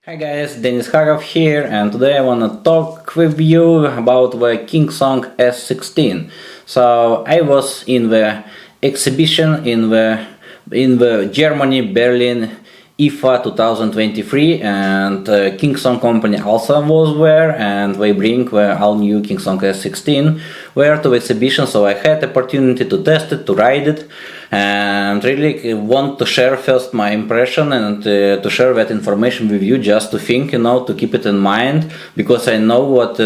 Hi guys, Denis Harov here, and today I wanna talk with you about the KingSong S16. So I was in the exhibition in the Germany, Berlin, IFA 2023, and KingSong company also was there, and they bring the all new KingSong S16 there to the exhibition. So I had opportunity to test it, to ride it, and really want to share first my impression and to share that information with you, just to think, to keep it in mind, because I know what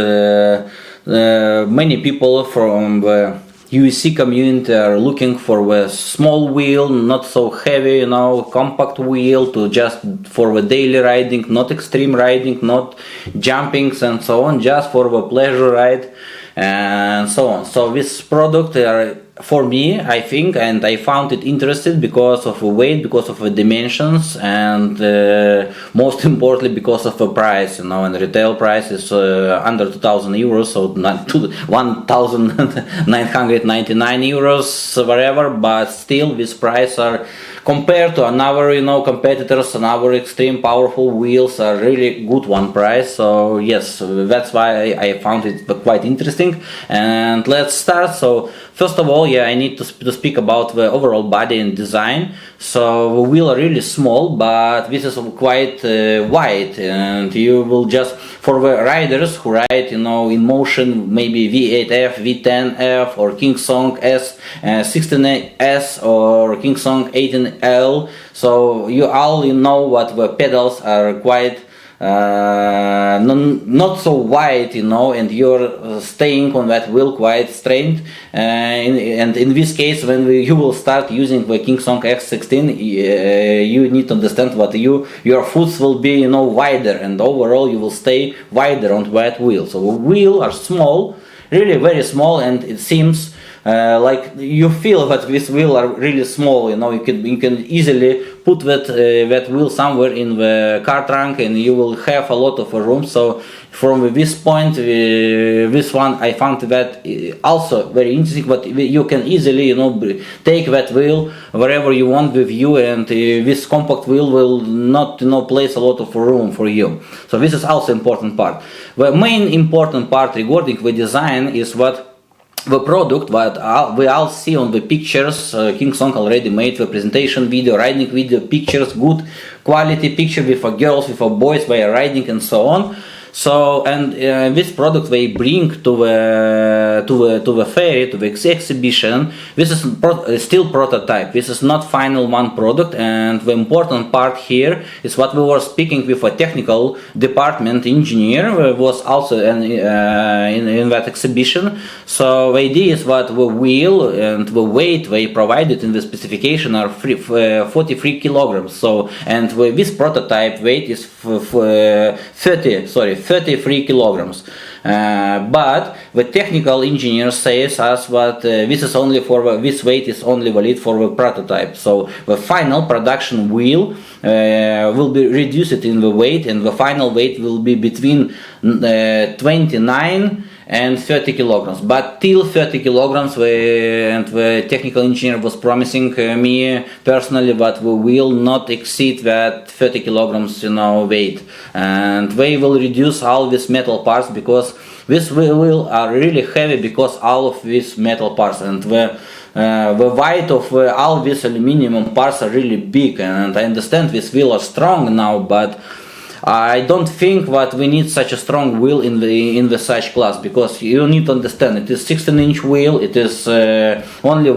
many people from the UEC community are looking for a small wheel, not so heavy, compact wheel to just for the daily riding, not extreme riding, not jumpings and so on, just for the pleasure ride and so on. So this product for me, I think, and I found it interesting because of the weight, because of the dimensions, and most importantly because of the price. And the retail price is under 2,000 euros, so not 1,999 euros, whatever. But still, this price are compared to another, competitors and our extreme powerful wheels are really good one price. So yes, that's why I found it quite interesting. And let's start. So first of all, I need to speak about the overall body and design. So the wheel are really small, but this is quite wide, and you will just, for the riders who ride, in motion, maybe V8F, V10F, or KingSong S16S or KingSong 18L. So you all know what the pedals are quite not so wide, and you're staying on that wheel quite straight. And in this case, when you will start using the KingSong X16, you need to understand what your foot will be, wider, and overall you will stay wider on that wheel. So the wheels are small, really very small, and it seems like you feel that this wheel are really small. You can easily put that wheel somewhere in the car trunk, and you will have a lot of room. So from this point, this one I found that also very interesting. But you can easily take that wheel wherever you want with you, and this compact wheel will not place a lot of room for you. So this is also important part. The main important part regarding the design is what the product, what we all see on the pictures. KingSong already made the presentation video, riding video pictures, good quality picture with girls, with boys they are riding and so on. So, and this product they bring to the fair, to the exhibition. This is still prototype. This is not final one product, and the important part here is what we were speaking with a technical department engineer was also in that exhibition. So the idea is that the wheel and the weight they provided in the specification are 43 kilograms. So, and this prototype weight is 33 kilograms. But the technical engineer says us that this weight is only valid for the prototype. So the final production wheel will be reduced in the weight, and the final weight will be between 29 and 30 kilograms, but till 30 kilograms, and the technical engineer was promising me personally that we will not exceed that 30 kilograms weight, and they will reduce all these metal parts, because this wheel are really heavy, because all of these metal parts, and the weight of all these aluminum parts are really big. And I understand this wheel are strong now, but I don't think that we need such a strong wheel in the such class, because you need to understand it is 16-inch wheel. It is only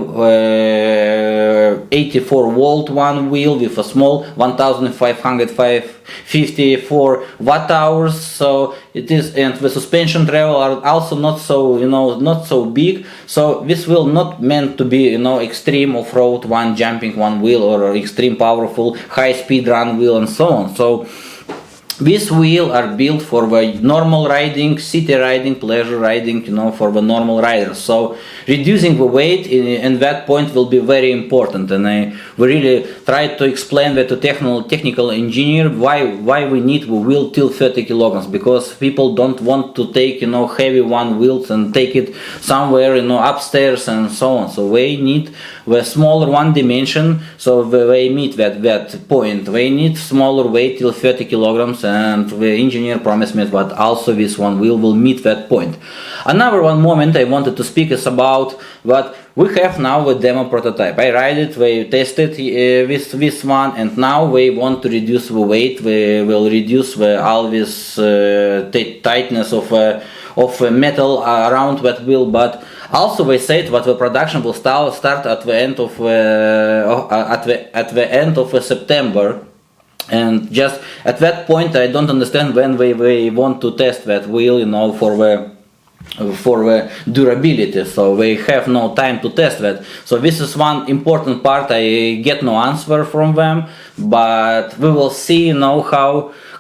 84 volt one wheel with a small 1,554 watt hours. So it is, and the suspension travel are also not so not so big. So this wheel not meant to be extreme off-road one, jumping one wheel, or extreme powerful high-speed run wheel and so on. So these wheels are built for the normal riding, city riding, pleasure riding, for the normal riders. So reducing the weight in that point will be very important. And we really tried to explain that to technical engineer why we need the wheel till 30 kilograms, because people don't want to take heavy one wheels and take it somewhere upstairs and so on. So they need the smaller one dimension. So they meet that point. They need smaller weight till 30 kilograms. and the engineer promised me that also this one will meet that point. Another one moment I wanted to speak is about what we have now a demo prototype. I ride it, we tested with this one, and now we want to reduce the weight. We will reduce all this tightness of metal around that wheel, but also we said that the production will start at the end of September. And just at that point, I don't understand when we want to test that wheel, for the durability. So we have no time to test that. So this is one important part. I get no answer from them, but we will see,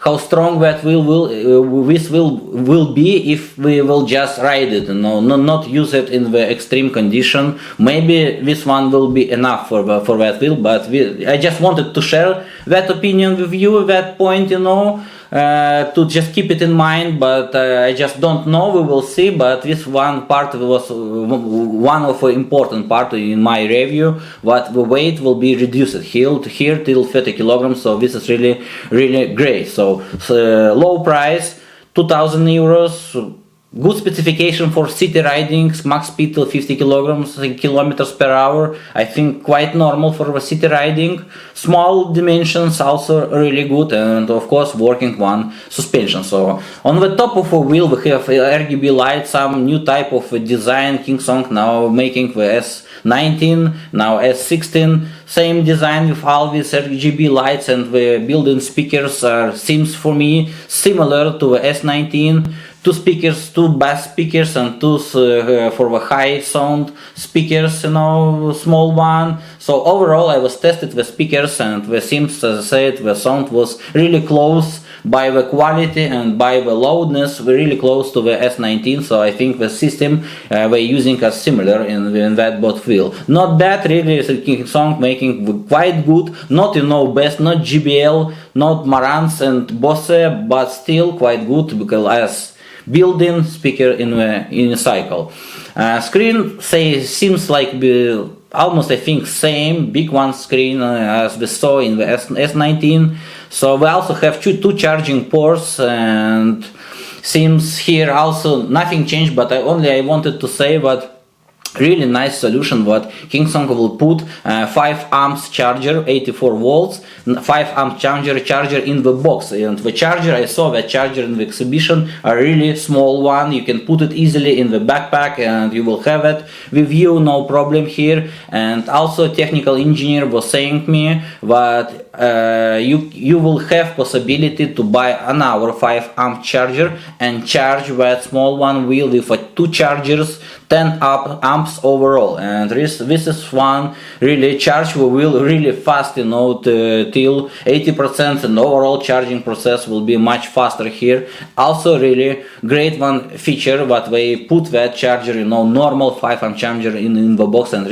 how strong that this will be if we will just ride it, not use it in the extreme condition. Maybe this one will be enough for that wheel, but I just wanted to share that opinion with you at that point, to just keep it in mind, but I just don't know, we will see. But this one part was one of the important part in my review, what the weight will be reduced here till 30 kilograms, so this is really great. So low price, 2,000 euros, good specification for city riding, max speed till 50 kilometers per hour. I think quite normal for the city riding. Small dimensions, also really good, and of course working one suspension. So on the top of the wheel we have RGB lights, some new type of design. KingSong now making the S19, now S16, same design with all these RGB lights, and the built-in speakers seems for me similar to the S19. Two speakers, two bass speakers, and two for the high sound speakers, small one. So overall I was tested the speakers, and the seems, as I said, the sound was really close by the quality and by the loudness, really close to the S19. So I think the system we're using is similar in that both wheel. Not bad, really. KingSong making quite good, not best, not JBL, not Marantz and Bose, but still quite good, because as built-in speaker in a cycle. Screen seems like almost, I think, same big one screen as we saw in the S19. So we also have two charging ports, and seems here also nothing changed, but I wanted to say that really nice solution what KingSong will put 5 amps charger, 84 volts, 5 amp charger in the box. And the charger, I saw that charger in the exhibition, a really small one. You can put it easily in the backpack and you will have it with you, no problem here. And also technical engineer was saying me that you will have possibility to buy another 5 amp charger and charge that small one wheel with 2 chargers, 10 amps overall. And this is one really charge the wheel really fast, till 80%, and overall charging process will be much faster here. Also really great one feature that they put that charger, normal 5 amp charger in the box, and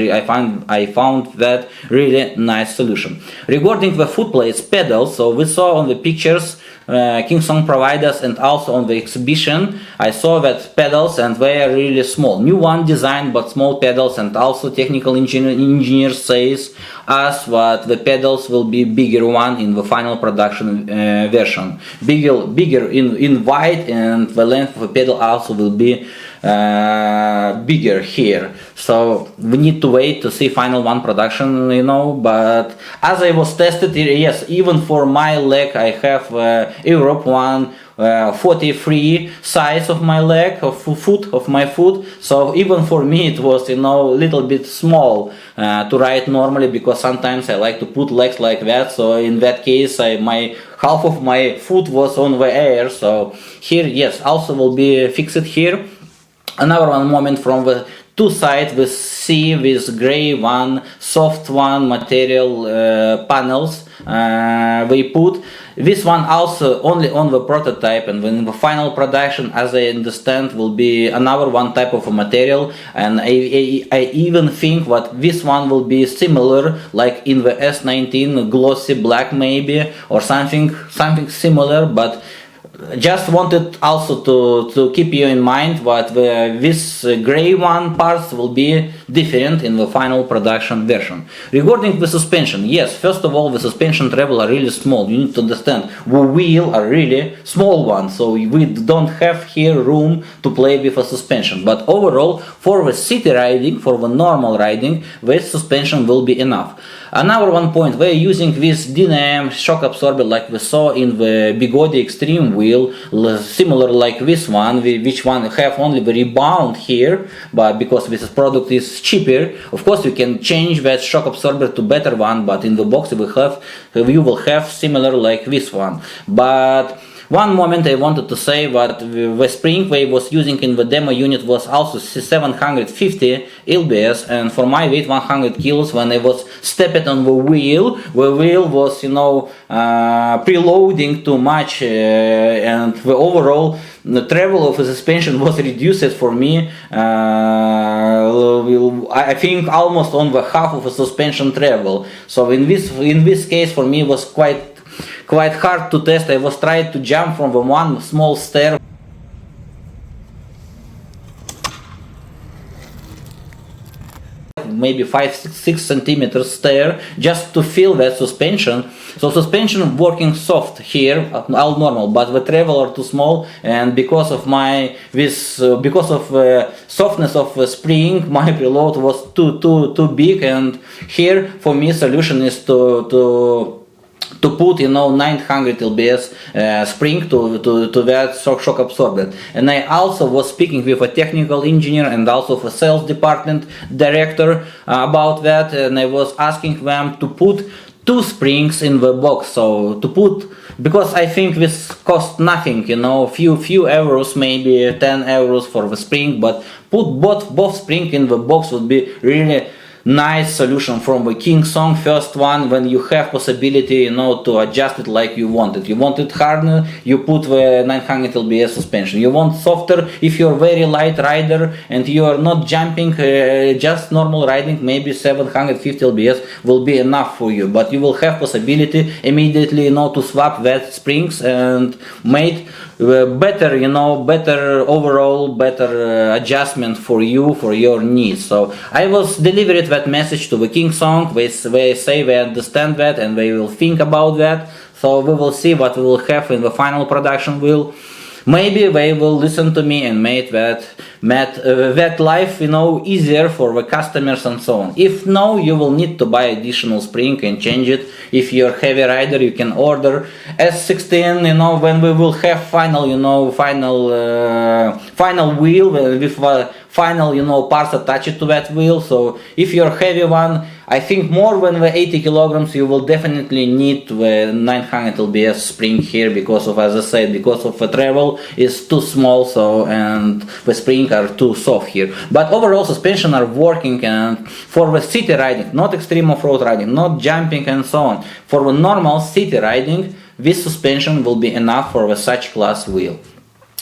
I found that really nice solution. Regarding the foot plates, pedals, so we saw on the pictures KingSong provide us, and also on the exhibition I saw that pedals, and they are really small, new one design but small pedals. And also technical engineer says us that the pedals will be bigger one in the final production version, bigger in wide, and the length of the pedal also will be bigger here. So we need to wait to see final one production, but as I was tested, yes, even for my leg I have Europe one 43 size of my leg, of my foot. So even for me it was little bit small to ride normally, because sometimes I like to put legs like that. So in that case my half of my foot was on the air. So here, yes, also will be fixed here. Another one moment from the two sides we see this gray one, soft one material panels we put. This one also only on the prototype, and in the final production, as I understand, will be another one type of a material. And I even think that this one will be similar, like in the S19, glossy black maybe, or something similar, but just wanted also to keep you in mind that this gray one parts will be different in the final production version. Regarding the suspension, yes, first of all, the suspension travel are really small. You need to understand the wheel are really small ones, so we don't have here room to play with a suspension. But overall, for the city riding, for the normal riding, this suspension will be enough. Another one point, we're using this DNM shock absorber like we saw in the Bigodi Extreme wheel, similar like this one, which one have only the rebound here, but because this product is cheaper, of course you can change that shock absorber to better one, but in the box you will have similar like this one. But one moment I wanted to say that the spring wave was using in the demo unit was also 750 lbs, and for my weight 100 kilos, when I was stepping on the wheel was, you know, preloading too much, and the overall the travel of the suspension was reduced for me, I think almost on the half of the suspension travel. So in this case for me was quite hard to test. I was trying to jump from the one small stair, maybe 5-6 centimeters stair, just to feel that suspension. So suspension working soft here, all normal, but the travel are too small, and because of softness of the spring, my preload was too big, and here for me solution is to put, you know, 900 lbs spring to that shock absorber. And I also was speaking with a technical engineer and also a sales department director about that, and I was asking them to put 2 springs in the box. So to put, because I think this cost nothing, you know, few euros, maybe 10 euros for the spring, but put both spring in the box would be really nice solution from the KingSong first one, when you have possibility, you know, to adjust it like you want it. You want it harder, you put the 900 lbs suspension. You want softer, if you're very light rider and you are not jumping, just normal riding, maybe 750 lbs will be enough for you. But you will have possibility immediately, you know, to swap that springs and make better, you know, better overall, better adjustment for you, for your needs. So I was delivered that message to the KingSong. They say they understand that and they will think about that. So we will see what we will have in the final production wheel. Maybe they will listen to me and make that life, you know, easier for the customers and so on. If no, you will need to buy additional spring and change it. If you're a heavy rider, you can order S16, you know, when we will have final wheel with final, you know, parts attached to that wheel. So if you're a heavy one, I think more than the 80 kilograms, you will definitely need the 900 lbs spring here, because of, as I said, because of the travel is too small, so, and the spring are too soft here. But overall suspension are working, and for the city riding, not extreme off-road riding, not jumping and so on, for the normal city riding, this suspension will be enough for the such class wheel.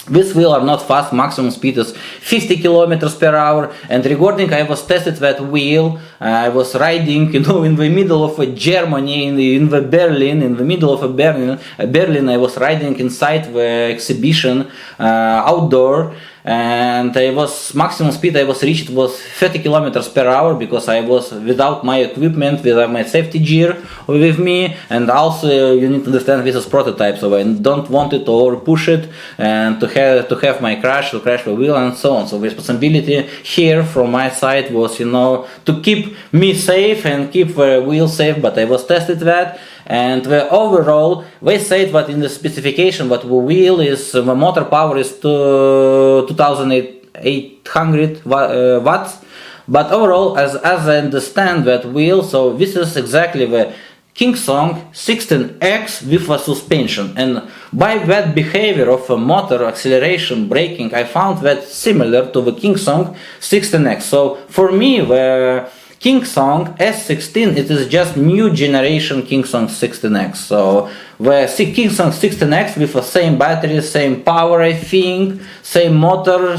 This wheel are not fast, maximum speed is 50 kilometers per hour, and regarding I was tested that wheel, I was riding, you know, in the middle of Germany, in the Berlin, in the middle of Berlin, I was riding inside the exhibition outdoor, and I was maximum speed I was reached was 30 kilometers per hour, because I was without my equipment, without my safety gear with me, and also you need to understand this is prototype, so I don't want it to over push it and to have my crash the wheel and so on. So the responsibility here from my side was, you know, to keep me safe and keep the wheel safe, but I was tested that. And the overall, they said that in the specification that the wheel is, the motor power is 2800 watts, but overall, as I understand that wheel, so this is exactly the KingSong 16X with a suspension, and by that behavior of a motor, acceleration, braking, I found that similar to the KingSong 16X. So for me, the KingSong S16, it is just new generation KingSong 16X. So the KingSong 16X with the same battery, same power, I think, same motor,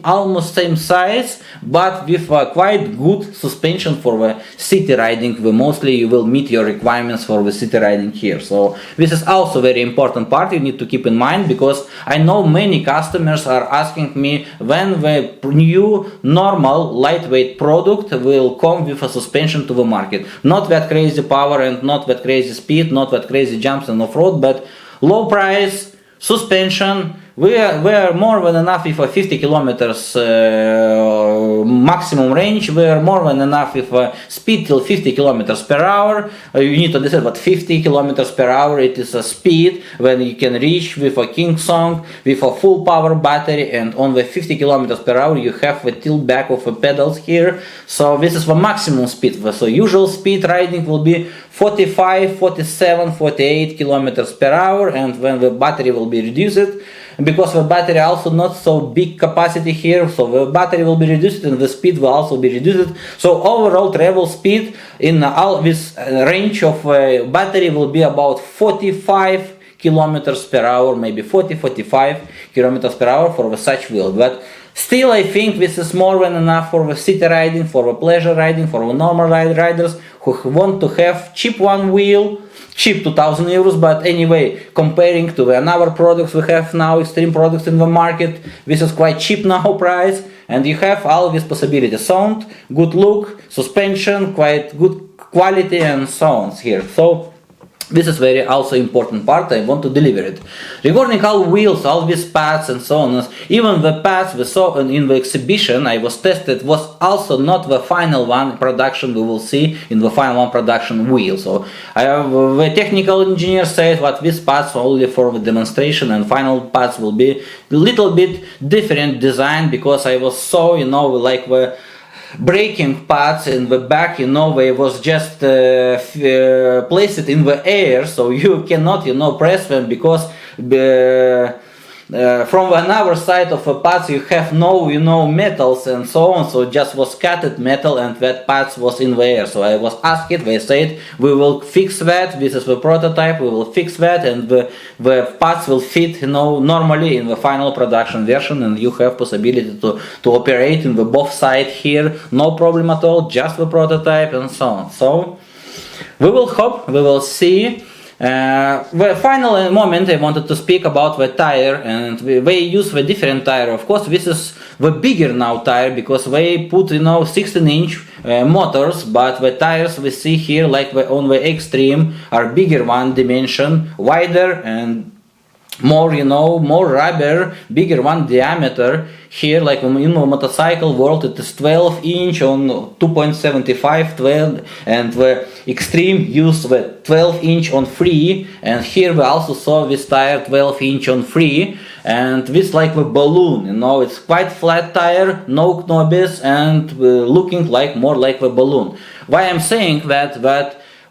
almost same size, but with a quite good suspension for the city riding. Mostly you will meet your requirements for the city riding here. So this is also very important part you need to keep in mind, because I know many customers are asking me when the new normal lightweight product will come with a suspension to the market. Not that crazy power and not that crazy speed, not that crazy jumps and off-road, but low price, suspension. We are more than enough with a 50 kilometers maximum range. We are more than enough with a speed till 50 kilometers per hour. You need to understand what 50 kilometers per hour it is a speed when you can reach with a KingSong with a full power battery, and on the 50 kilometers per hour you have the tilt back of the pedals here. So this is the maximum speed. So usual speed riding will be 45, 47, 48 kilometers per hour, and when the battery will be reduced, because the battery also not so big capacity here, so the battery will be reduced and the speed will also be reduced. So overall travel speed in all this range of battery will be about 45 kilometers per hour, maybe 40-45 kilometers per hour for the such wheel. But still, I think this is more than enough for the city riding, for the pleasure riding, for the normal riders who want to have cheap one wheel, cheap 2000 euros, but anyway, comparing to the another products we have now, extreme products in the market, this is quite cheap now price, and you have all these possibilities: sound, good look, suspension, quite good quality, and so on here. So this is very also important part. I want to deliver it. Regarding all wheels, all these pads and so on, even the pads we saw in the exhibition I was tested was also not the final one production we will see in the final one production wheel. So the technical engineer said that these pads are only for the demonstration, and final pads will be a little bit different design, because I was so, like the braking pads in the back, they was just place it in the air, so you cannot, press them, because from another side of the pads you have no, metals and so on, so just was cutted metal, and that pads was in the air. So I was asked it, they said we will fix that, this is the prototype, we will fix that, and the pads will fit, normally in the final production version, and you have possibility to operate in the both side here, no problem at all, just the prototype and so on. So we will hope, we will see. The final moment I wanted to speak about the tire, and they use the different tire. Of course, this is the bigger now tire, because they put 16-inch motors, but the tires we see here, like on the Extreme, are bigger one dimension, wider and more, more rubber, bigger one diameter. Here, like in the motorcycle world, it is 12-inch on 2.75, 12, and the Extreme use the 12-inch on 3, and here we also saw this tire 12-inch on 3, and this like a balloon, it's quite flat tire, no knobbies, and looking like more like a balloon. Why I'm saying that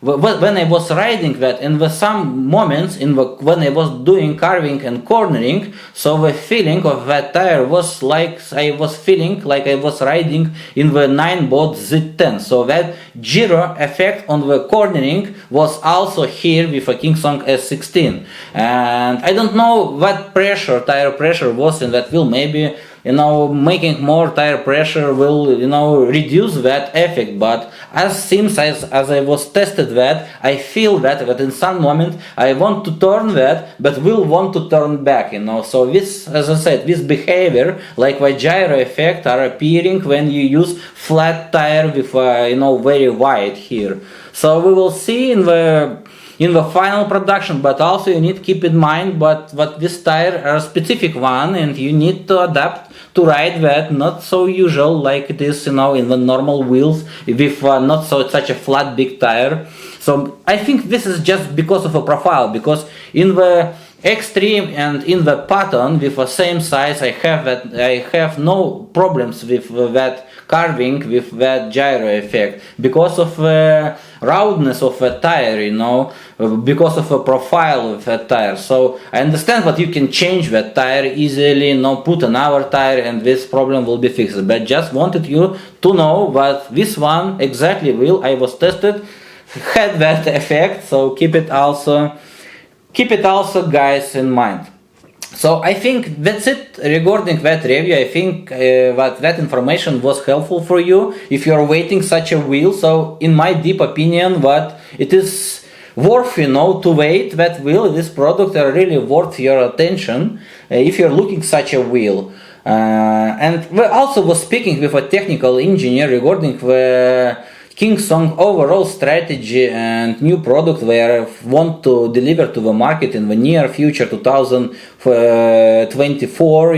when I was riding that, in some moments when I was doing carving and cornering, so the feeling of that tire was like I was feeling like I was riding in the 9-bot Z10. So that gyro effect on the cornering was also here with a KingSong S16. And I don't know what tire pressure was in that wheel. Maybe making more tire pressure will, reduce that effect, but as I was tested that, I feel that in some moment I want to turn that, but will want to turn back, so this, as I said, this behavior, like the gyro effect, are appearing when you use flat tire with, very wide here. So we will see in the final production, but also you need to keep in mind but this tire are a specific one, and you need to adapt to ride that, not so usual like it is, in the normal wheels with not such a flat big tire. So I think this is just because of a profile, because in the Extreme and in the pattern with the same size, I have no problems with that carving, with that gyro effect, because of the roundness of the tire, because of the profile of that tire. So I understand that you can change that tire easily, put another tire, and this problem will be fixed. But just wanted you to know that this one exactly I was tested had that effect. So keep it also keep it also, guys, in mind. So I think that's it regarding that review. I think that information was helpful for you if you are waiting such a wheel. So in my deep opinion, what it is worth, to wait that wheel. This product are really worth your attention if you're looking such a wheel. And we also was speaking with a technical engineer regarding the KingSong overall strategy and new product they want to deliver to the market in the near future, 2024,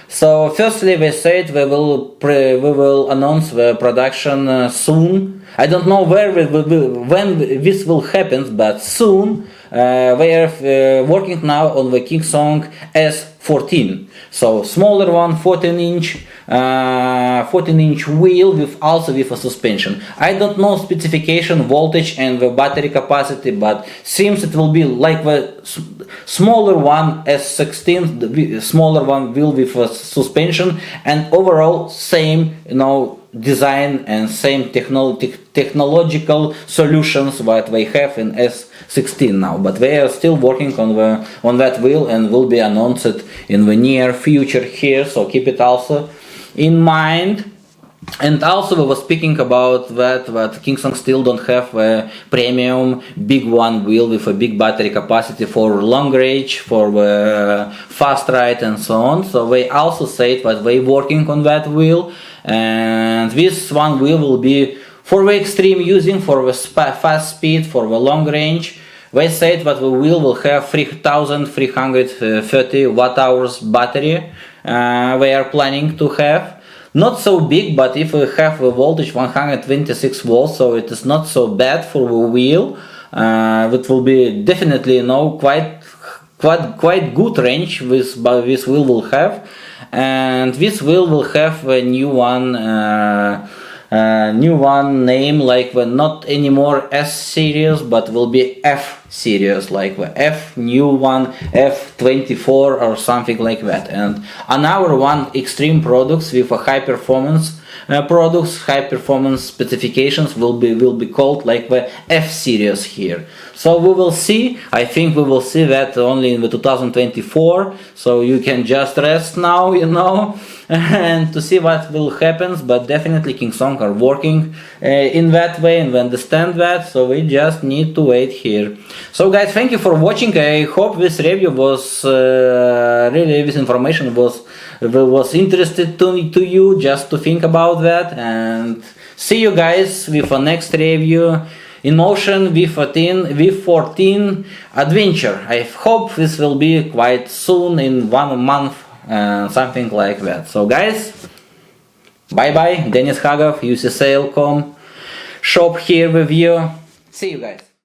So firstly, they said we will announce the production soon. I don't know when this will happen, but soon. They are working now on the KingSong S16, so smaller one, 14-inch wheel with a suspension. I don't know specification, voltage and the battery capacity, but seems it will be like the smaller one S16, the smaller one wheel with a suspension, and overall same design and same technological solutions that they have in S16 now, but they are still working on that wheel and will be announced in the near future here, so keep it also in mind. And also we were speaking about that KingSong still don't have a premium big one wheel with a big battery capacity for long range, for fast ride and so on. So they also said that they working on that wheel, and this one wheel will be for the extreme using, for the fast speed, for the long range. They said that the wheel will have 3330 watt-hours battery they are planning to have. Not so big, but if we have a voltage 126 volts, so it is not so bad for the wheel. It will be definitely quite good range this wheel will have, and this wheel will have a new one name, like not anymore S series, but will be F series, like the F new one, F24 or something like that. And another one extreme products with a high performance high performance specifications will be called like the F series here. So we will see. I think we will see that only in the 2024. So you can just rest now, and to see what will happen. But definitely KingSong are working in that way, and we understand that. So we just need to wait here. So guys, thank you for watching. I hope this review was really, this information was interested to you, just to think about that. And see you guys with a next review in motion V14 adventure. I hope this will be quite soon, in 1 month, something like that. So guys, bye bye. Denis Hagov, UCSail.com, shop here with you. See you guys.